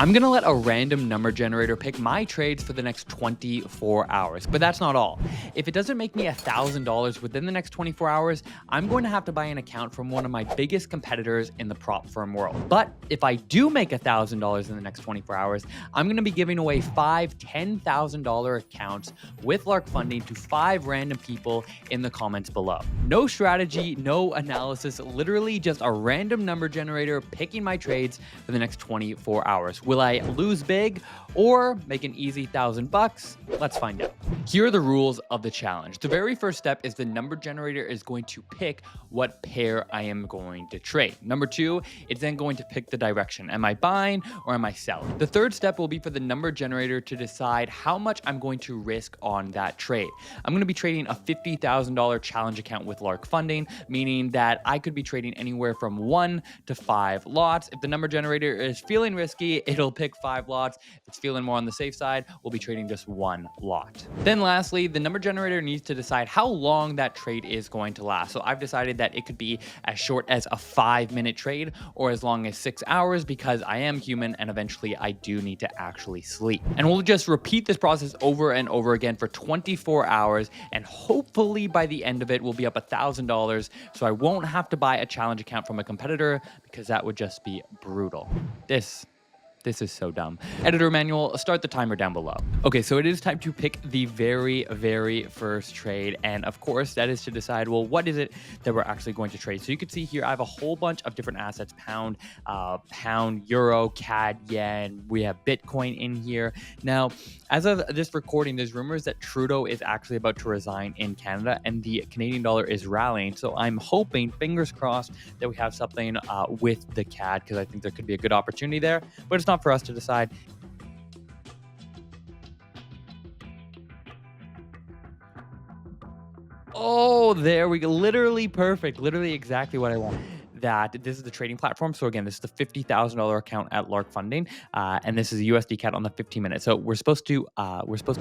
I'm gonna let a random number generator pick my trades for the next 24 hours, but that's not all. If it doesn't make me $1,000 within the next 24 hours, I'm going to have to buy an account from one of my biggest competitors in the prop firm world. But if I do make $1,000 in the next 24 hours, I'm gonna be giving away 5 $10,000 accounts with Lark Funding to 5 random people in the comments below. No strategy, no analysis, literally just a random number generator picking my trades for the next 24 hours. Will I lose big or make an easy $1,000? Let's find out. Here are the rules of the challenge. The very first step is the number generator is going to pick what pair I am going to trade. Number 2, it's then going to pick the direction. Am I buying or am I selling? The third step will be for the number generator to decide how much I'm going to risk on that trade. I'm going to be trading a $50,000 challenge account with Lark Funding, meaning that I could be trading anywhere from 1 to 5 lots. If the number generator is feeling risky, it'll pick 5 lots. If it's feeling more on the safe side, we'll be trading just 1 lot. Then lastly, the number generator needs to decide how long that trade is going to last. So I've decided that it could be as short as a 5-minute trade or as long as 6 hours because I am human and eventually I do need to actually sleep. And we'll just repeat this process over and over again for 24 hours and hopefully by the end of it we'll be up $1,000 so I won't have to buy a challenge account from a competitor because that would just be brutal. This is so dumb. Editor manual, start the timer down below. Okay, so it is time to pick the very first trade. And of course, that is to decide, well, what is it that we're actually going to trade? So you can see here, I have a whole bunch of different assets, pound, euro, CAD, yen. We have Bitcoin in here. Now, as of this recording, there's rumors that Trudeau is actually about to resign in Canada and the Canadian dollar is rallying. So I'm hoping, fingers crossed, that we have something with the CAD because I think there could be a good opportunity there, but it's not for us to decide. Oh, there we go. Literally perfect. Literally exactly what I want. That this is the trading platform. So again, this is the $50,000 account at Lark Funding, and this is a USD CAD on the 15 minutes. So we're supposed to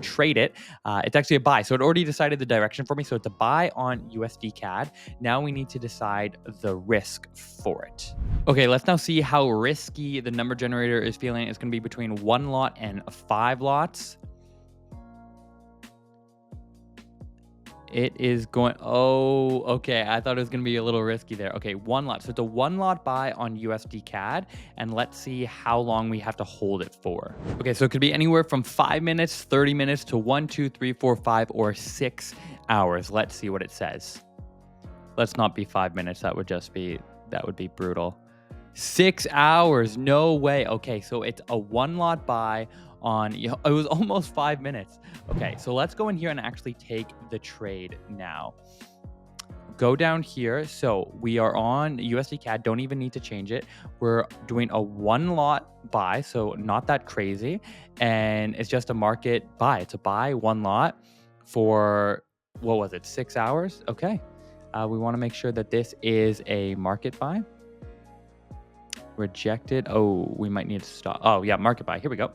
trade it. It's actually a buy. So it already decided the direction for me. So it's a buy on USD CAD. Now we need to decide the risk for it. Okay, let's now see how risky the number generator is feeling. It's going to be between 1 lot and 5 lots. It is going, oh, okay. I thought it was going to be a little risky there. Okay, 1 lot. So it's a 1 lot buy on USD CAD. And let's see how long we have to hold it for. Okay, so it could be anywhere from 5 minutes, 30 minutes to 1, 2, 3, 4, 5, or 6 hours. Let's see what it says. Let's not be 5 minutes. That would be brutal. 6 hours. No way. Okay, so it's a 1 lot buy on, it was almost 5 minutes. Okay, so let's go in here and actually take the trade now. Go down here. So we are on USD CAD. Don't even need to change it. We're doing a 1 lot buy, so not that crazy. And it's just a market buy. It's a buy 1 lot for, what was it, 6 hours? Okay. We want to make sure that this is a market buy. Rejected. Oh, we might need to stop. Oh, yeah, market buy. Here we go.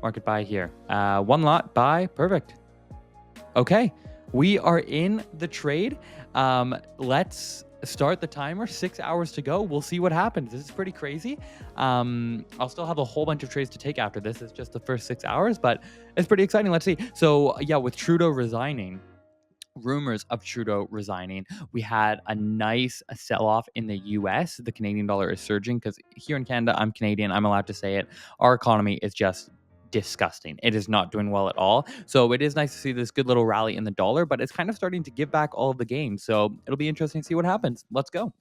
Market buy here. 1 lot buy. Perfect. Okay, we are in the trade. Let's start the timer. 6 hours to go. We'll see what happens. This is pretty crazy. I'll still have a whole bunch of trades to take after this. It's just the first 6 hours, but it's pretty exciting. Let's see. So yeah, with Trudeau resigning, rumors of Trudeau resigning, we had a nice sell-off in the US. The Canadian dollar is surging because here in Canada, I'm Canadian. I'm allowed to say it. Our economy is just disgusting. It is not doing well at all. So it is nice to see this good little rally in the dollar, but it's kind of starting to give back all of the gains. So it'll be interesting to see what happens. Let's go.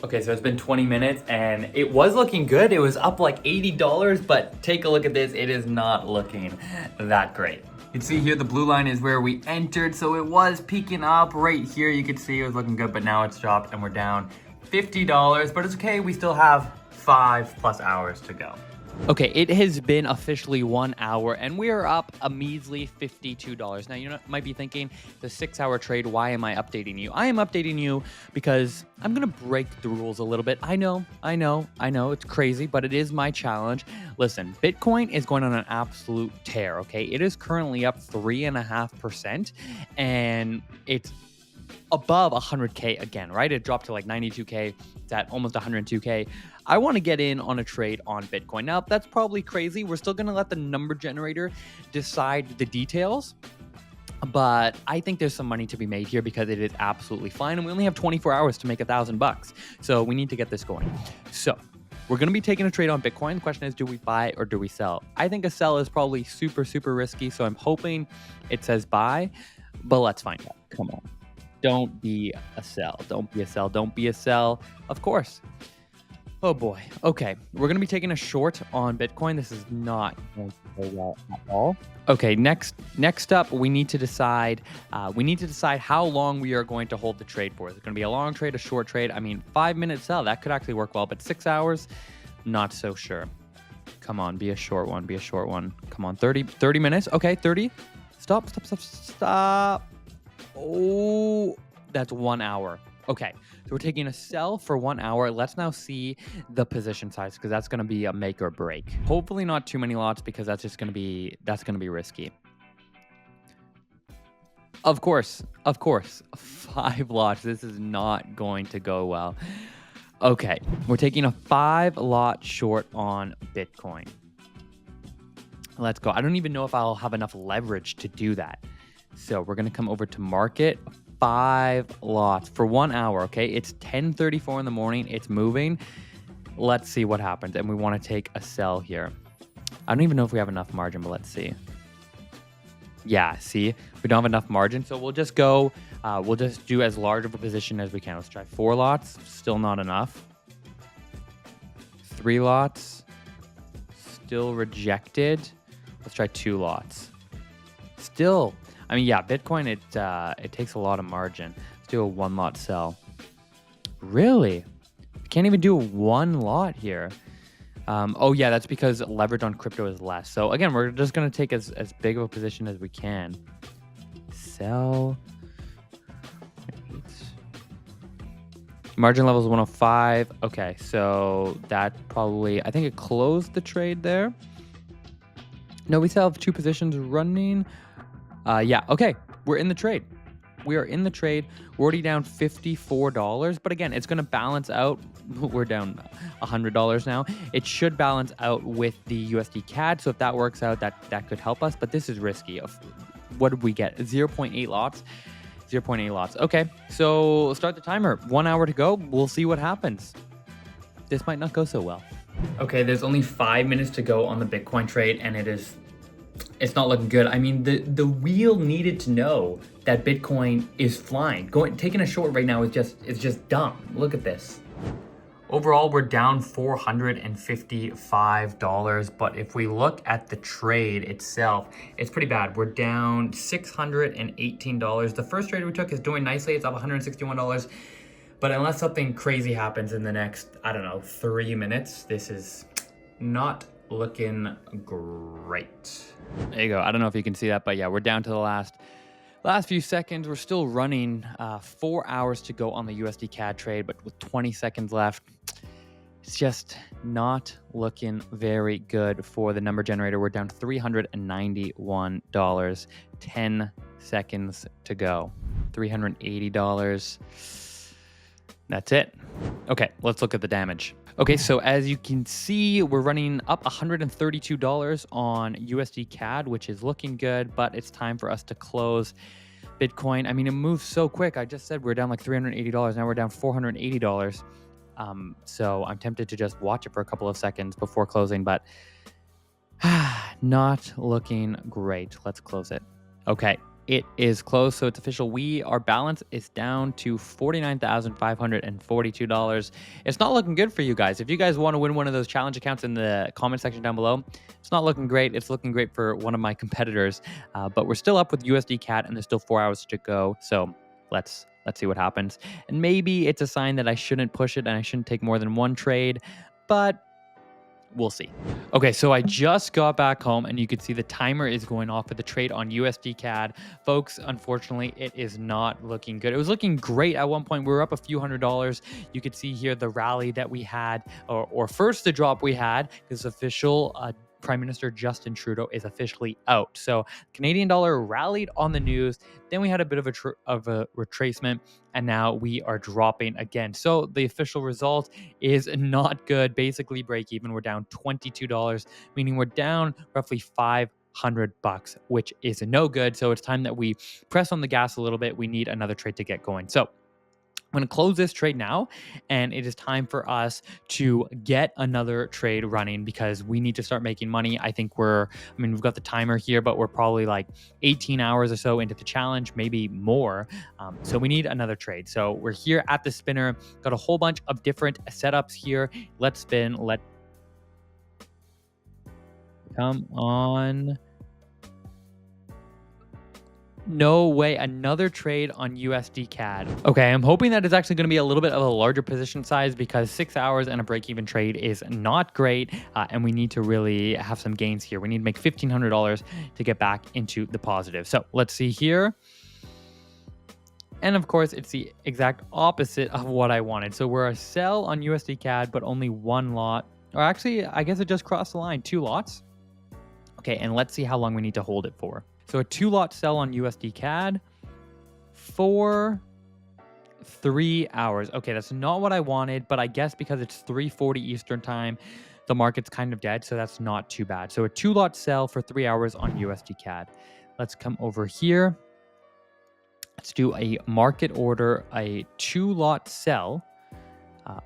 Okay, so it's been 20 minutes and it was looking good. It was up like $80, but take a look at this. It is not looking that great. You can see here the blue line is where we entered. So it was peaking up right here. You could see it was looking good, but now it's dropped and we're down $50, but it's okay. We still have 5+ hours to go. Okay, it has been officially 1 hour and we are up a measly $52. Now, you might be thinking, the 6-hour trade, why am I updating you? I am updating you because I'm going to break the rules a little bit. I know, it's crazy, but it is my challenge. Listen, Bitcoin is going on an absolute tear, okay? It is currently up 3.5% and it's above 100K again, right? It dropped to like 92K. It's at almost 102K. I want to get in on a trade on Bitcoin. Now, that's probably crazy. We're still going to let the number generator decide the details. But I think there's some money to be made here because it is absolutely fine. And we only have 24 hours to make $1,000. So we need to get this going. So we're going to be taking a trade on Bitcoin. The question is, do we buy or do we sell? I think a sell is probably super, super risky. So I'm hoping it says buy, but let's find out. Come on. Don't be a sell. Don't be a sell. Don't be a sell. Of course. Oh boy. Okay. We're going to be taking a short on Bitcoin. This is not going to go well at all. Okay. Next up, we need to decide how long we are going to hold the trade for. Is it going to be a long trade, a short trade? I mean, 5-minute sell, that could actually work well, but 6 hours, not so sure. Come on, be a short one. Be a short one. Come on, 30 minutes. Okay, 30. Stop. Oh, that's 1 hour. Okay. So we're taking a sell for 1 hour. Let's now see the position size because that's going to be a make or break. Hopefully not too many lots because that's going to be risky. Of course, 5 lots. This is not going to go well. Okay, we're taking a 5 lot short on Bitcoin. Let's go. I don't even know if I'll have enough leverage to do that. So we're going to come over to market. 5 lots for 1 hour. Okay, it's 10:34 in the morning. It's moving. Let's see what happens. And we want to take a sell here. I don't even know if we have enough margin, but let's see. Yeah, see, we don't have enough margin, so we'll just go. We'll just do as large of a position as we can. Let's try 4 lots. Still not enough. 3 lots. Still rejected. Let's try 2 lots. Still. I mean, yeah, Bitcoin, it takes a lot of margin. Let's do a 1 lot sell. Really? We can't even do a 1 lot here. Oh, yeah, that's because leverage on crypto is less. So, again, we're just going to take as big of a position as we can. Sell. Margin level is 105. Okay, so that probably, I think it closed the trade there. No, we still have 2 positions running. Yeah, okay, we're in the trade. We are in the trade. We're already down $54, but again, it's going to balance out. We're down $100 now. It should balance out with the USD CAD, so if that works out, that could help us, but this is risky. What did we get? 0.8 lots? 0.8 lots. Okay, so start the timer. 1 hour to go. We'll see what happens. This might not go so well. Okay, there's only 5 minutes to go on the Bitcoin trade, and it's not looking good. I mean, the wheel needed to know that Bitcoin is flying. Taking a short right now is just dumb. Look at this. Overall, we're down $455, but if we look at the trade itself, it's pretty bad. We're down $618. The first trade we took is doing nicely. It's up $161. But unless something crazy happens in the next, I don't know, 3 minutes, this is not looking great. There you go. I don't know if you can see that, but yeah, we're down to the last few seconds. We're still running 4 hours to go on the USD CAD trade, but with 20 seconds left, it's just not looking very good for the number generator. We're down $391, 10 seconds to go. $380. That's it. Okay, let's look at the damage. Okay, so as you can see, we're running up $132 on USD CAD, which is looking good, but it's time for us to close Bitcoin. I mean, it moves so quick. I just said we're down like $380. Now we're down $480. So I'm tempted to just watch it for a couple of seconds before closing, but not looking great. Let's close it. Okay. It is closed, so it's official. Our balance is down to $49,542. It's not looking good for you guys. If you guys want to win one of those challenge accounts in the comment section down below, it's not looking great. It's looking great for one of my competitors, but we're still up with USD CAD, and there's still 4 hours to go. So let's see what happens. And maybe it's a sign that I shouldn't push it and I shouldn't take more than 1 trade, but we'll see. Okay, so I just got back home and you can see the timer is going off for the trade on USD CAD. Folks, unfortunately, it is not looking good. It was looking great at one point. We were up a few $100s. You could see here the rally that we had, or first the drop we had, is official. Prime Minister Justin Trudeau is officially out. So Canadian dollar rallied on the news. Then we had a bit of a retracement, and now we are dropping again. So the official result is not good. Basically break even. We're down $22, meaning we're down roughly $500, which is no good. So it's time that we press on the gas a little bit. We need another trade to get going. So I'm going to close this trade now, and it is time for us to get another trade running because we need to start making money. I think we've got the timer here, but we're probably like 18 hours or so into the challenge, maybe more. So we need another trade. So we're here at the spinner, got a whole bunch of different setups here. Let's spin. Come on. No way, another trade on USD CAD. Okay, I'm hoping that it's actually going to be a little bit of a larger position size because 6 hours and a break-even trade is not great, and we need to really have some gains here. We need to make $1,500 to get back into the positive. So let's see here. And of course, it's the exact opposite of what I wanted. So we're a sell on USD CAD, but only one lot. Or actually, I guess it just crossed the line, 2 lots. Okay, and let's see how long we need to hold it for. So a 2-lot sell on USD CAD for 3 hours. Okay, that's not what I wanted, but I guess because it's 3:40 Eastern time, the market's kind of dead, so that's not too bad. So a 2-lot sell for 3 hours on USD CAD. Let's come over here. Let's do a market order, a 2-lot sell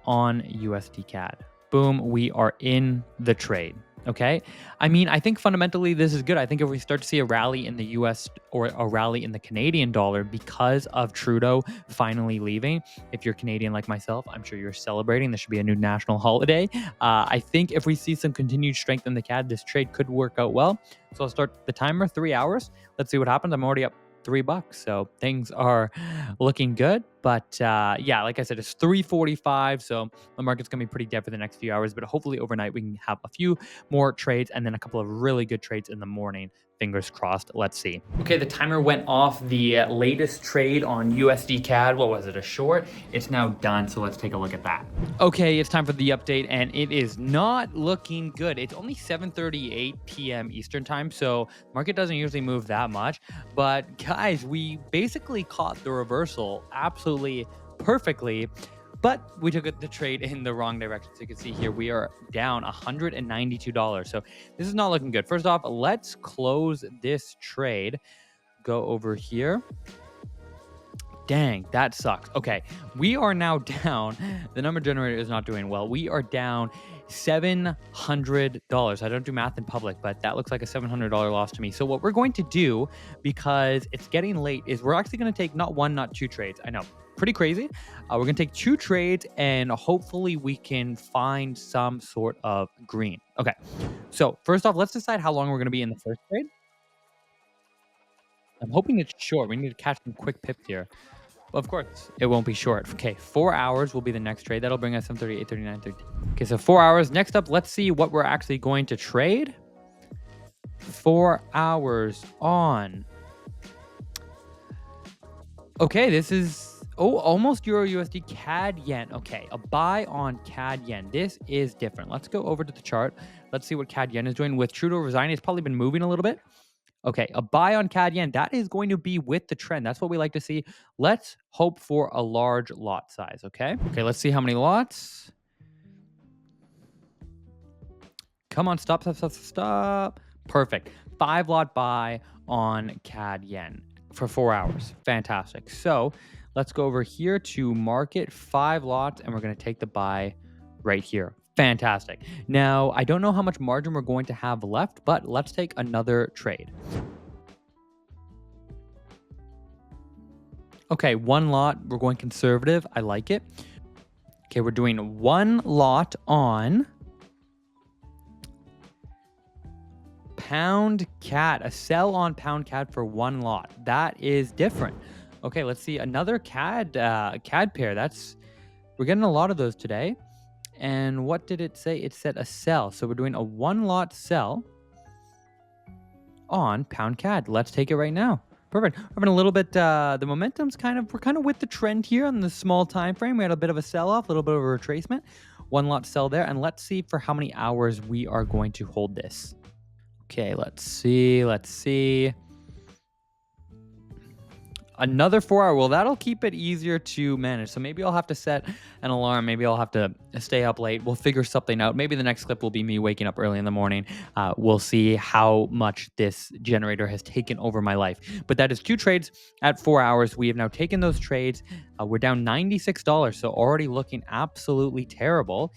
on USD CAD. Boom, we are in the trade. Okay. I mean, I think fundamentally this is good. I think if we start to see a rally in the US or a rally in the Canadian dollar because of Trudeau finally leaving, if you're Canadian like myself, I'm sure you're celebrating. This should be a new national holiday. I think if we see some continued strength in the CAD, this trade could work out well. So I'll start the timer, 3 hours. Let's see what happens. I'm already up $3, so things are looking good. But yeah, like I said, it's 3:45, so the market's gonna be pretty dead for the next few hours, but hopefully overnight we can have a few more trades and then a couple of really good trades in the morning. Fingers crossed. Let's see. Okay, the timer went off. The latest trade on USD CAD, what was it, a short? It's now done, so let's take a look at that. Okay, it's time for the update, and it is not looking good. It's only 7:38 p.m. Eastern time, so market doesn't usually move that much. But guys, we basically caught the reversal absolutely perfectly. But we took the trade in the wrong direction. So you can see here, we are down $192. So this is not looking good. First off, let's close this trade. Go over here. Dang, that sucks. Okay, we are now down. The number generator is not doing well. We are down $700. I don't do math in public, but that looks like a $700 loss to me. So what we're going to do, because it's getting late, is we're actually going to take not 1, not 2 trades. I know, pretty crazy. We're going to take 2 trades, and hopefully we can find some sort of green. Okay, so first off, let's decide how long we're going to be in the first trade. I'm hoping it's short. We need to catch some quick pips here. Well, of course, it won't be short. Okay, 4 hours will be the next trade. That'll bring us 7:38, 39, 30. Okay, so 4 hours. Next up, let's see what we're actually going to trade. 4 hours on. Okay, this is, almost Euro USD CAD Yen. Okay, a buy on CAD Yen. This is different. Let's go over to the chart. Let's see what CAD Yen is doing. With Trudeau resigning, it's probably been moving a little bit. Okay, a buy on CAD Yen. That is going to be with the trend. That's what we like to see. Let's hope for a large lot size, okay? Okay, let's see how many lots. Come on, stop, stop, stop, stop. Perfect. 5-lot buy on CAD Yen for 4 hours. Fantastic. So let's go over here to market 5 lots, and we're going to take the buy right here. Fantastic. Now, I don't know how much margin we're going to have left, but let's take another trade. Okay, 1 lot. We're going conservative. I like it. Okay, we're doing 1 lot on pound CAD. A sell on pound CAD for 1 lot. That is different. Okay, let's see another CAD pair. We're getting a lot of those today. And what did it say? It said a sell. So we're doing a 1-lot sell on pound CAD. Let's take it right now. Perfect. We're having a little bit, the momentum's we're kind of with the trend here on the small time frame. We had a bit of a sell-off, a little bit of a retracement. 1-lot sell there. And let's see for how many hours we are going to hold this. Okay, let's see. Another 4 hour. Well, that'll keep it easier to manage. So maybe I'll have to set an alarm. Maybe I'll have to stay up late. We'll figure something out. Maybe the next clip will be me waking up early in the morning. We'll see how much this generator has taken over my life. But that is 2 trades at 4 hours. We have now taken those trades. We're down $96. So already looking absolutely terrible.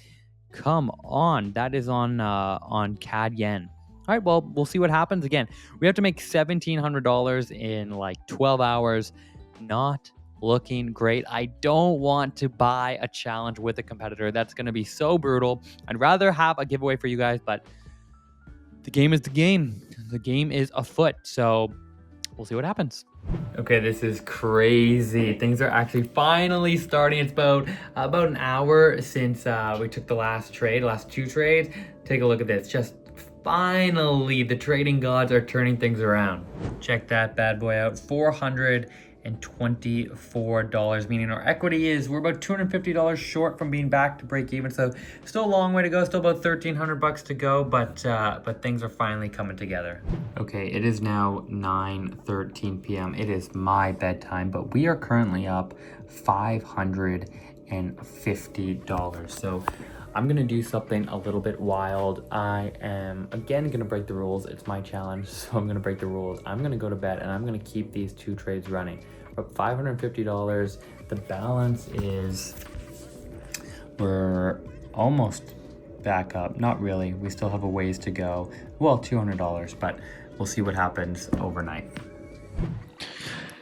Come on. That is on CAD yen. All right, well, we'll see what happens. Again, we have to make $1,700 in like 12 hours. Not looking great. I don't want to buy a challenge with a competitor. That's going to be so brutal. I'd rather have a giveaway for you guys, but the game is the game. The game is afoot. So we'll see what happens. Okay, this is crazy. Things are actually finally starting. It's about an hour since we took the last 2 trades. Take a look at this. Just finally, the trading gods are turning things around. Check that bad boy out. $424, meaning our equity is, we're about $250 short from being back to break even. So still a long way to go, still about $1,300 to go, but things are finally coming together. Okay, it is now 9:13 p.m. It is my bedtime, but we are currently up $550. So I'm gonna do something a little bit wild. I am again gonna break the rules. It's my challenge, so I'm gonna break the rules. I'm gonna go to bed and I'm gonna keep these 2 trades running. We're up $550. The balance is, we're almost back up. Not really, we still have a ways to go. Well, $200, but we'll see what happens overnight.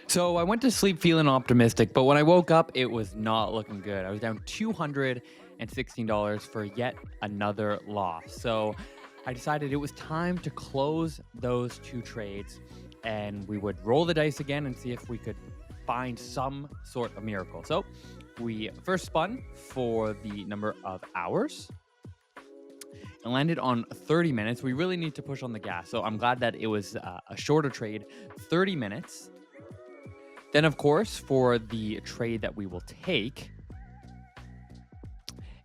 So I went to sleep feeling optimistic, but when I woke up, it was not looking good. I was down $216 for yet another loss. So I decided it was time to close those 2 trades, and we would roll the dice again and see if we could find some sort of miracle. So we first spun for the number of hours and landed on 30 minutes. We really need to push on the gas. So I'm glad that it was a shorter trade, 30 minutes. Then, of course, for the trade that we will take,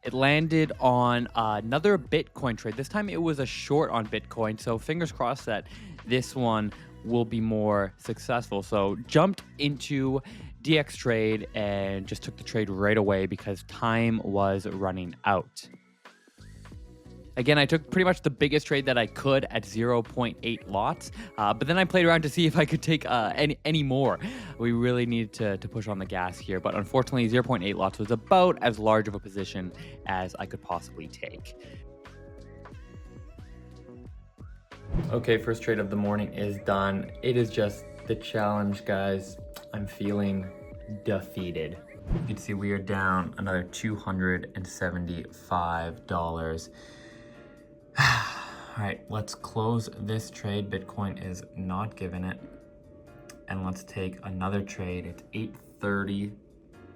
it landed on another Bitcoin trade. This time it was a short on Bitcoin. So fingers crossed that this one will be more successful. So jumped into DX trade and just took the trade right away because time was running out. Again, I took pretty much the biggest trade that I could at 0.8 lots, but then I played around to see if I could take any more. We really needed to push on the gas here, but unfortunately 0.8 lots was about as large of a position as I could possibly take. Okay, first trade of the morning is done. It is just the challenge, guys. I'm feeling defeated. You can see we are down another $275. All right, let's close this trade. Bitcoin is not giving it. And let's take another trade. It's 8:30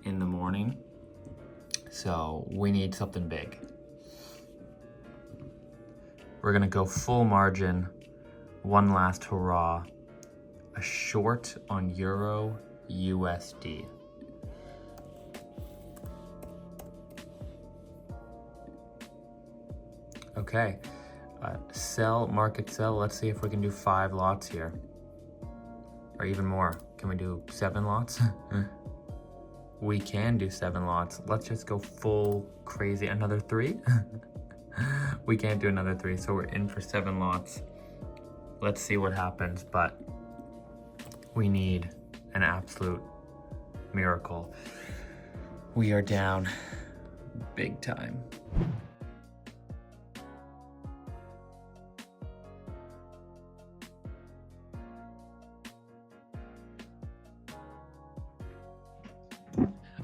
in the morning. So we need something big. We're gonna go full margin. One last hurrah. A short on Euro USD. Okay, market sell. Let's see if we can do 5 lots here. Or even more. Can we do 7 lots? We can do 7 lots. Let's just go full crazy. Another 3? We can't do another 3, so we're in for 7 lots. Let's see what happens, but we need an absolute miracle. We are down big time.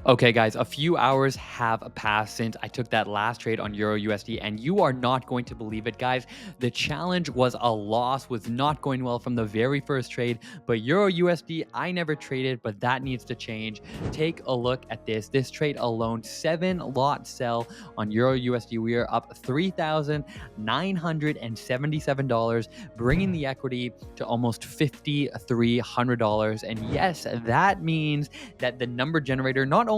Okay, guys, a few hours have passed since I took that last trade on Euro USD, and you are not going to believe it, guys. The challenge was a loss, was not going well from the very first trade, but Euro USD, I never traded, but that needs to change. Take a look at this. This trade alone, 7 lot sell on Euro USD. We are up $3,977, bringing the equity to almost $5,300. And yes, that means that the number generator not only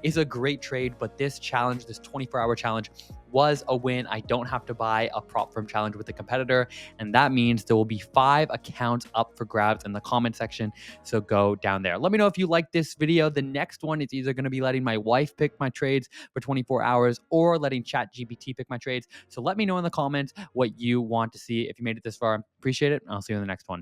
is a great trade, but this challenge, this 24-hour challenge, was a win. I don't have to buy a prop firm challenge with a competitor, and that means there will be 5 accounts up for grabs in the comment section. So go down there. Let me know if you like this video. The next one is either going to be letting my wife pick my trades for 24 hours or letting ChatGPT pick my trades. So let me know in the comments what you want to see. If you made it this far, appreciate it. I'll see you in the next one.